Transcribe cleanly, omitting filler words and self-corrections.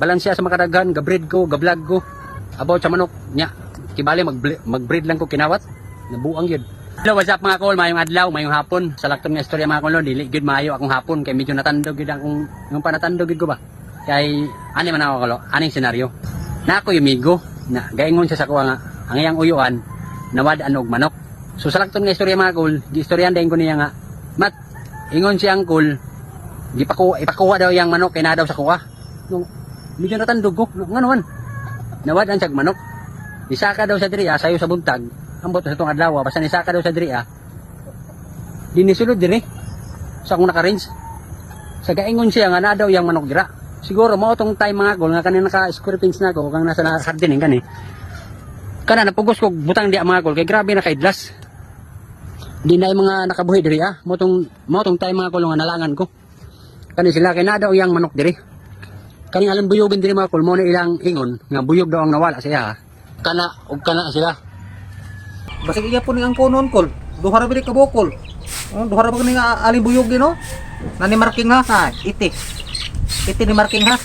balansya sa makadaghan, gabreed ko, gablag ko about sa manok nya. Kibali mag-breed lang ko kinawat. Nabuang yun. Hello, what's up mga kol? Mayong adlaw, mayong hapon. Sa lakton nga istorya mga kol, dili gud maayo akong hapon kay medyo natandog gid akong yung panatandog gid ko ba. Kay ani man ako kolo, aning senaryo. Na ako yung migo na gaingon siya sa kuha nga ang iyang uyuan nawad-an og manok. So sa lakton nga istorya mga kol, giistoryan din ko niya nga, mat ingon siya ang kol, ipakuha daw yang manok kay na daw sa kuha. No, medyo natandog ko, ngano man. Nawad-an siya og manok. Isaka daw sa diriya sayo sa buntag. Ambot sa itong adlaw, basta nisaka daw sa diriya. Dinisulod diri sa akong naka-range. Sa gaingon siya nga na daw yang manok dira. Siguro mo tong time mga kol nga kanina naka-square pins na ko kang nasa hardening kani. Kana napugos ko butang di mga kol kay grabe na kaidlas. Di na yung mga nakabuhi diri mo tong time mga kol nga nalangan ko. Kani sila kay na daw yang manok diri. Kani alam buyogin diri mga kol mo na ilang ingon nga buyog daw ang nawala siya. Kana ug kana sila. Basig iya po ni ang kunon kol. Duha ra bili ka bokol. Duha ra ba ni aling buyog no? Nani marking ha? Ha, iti. Iti ni marking ha.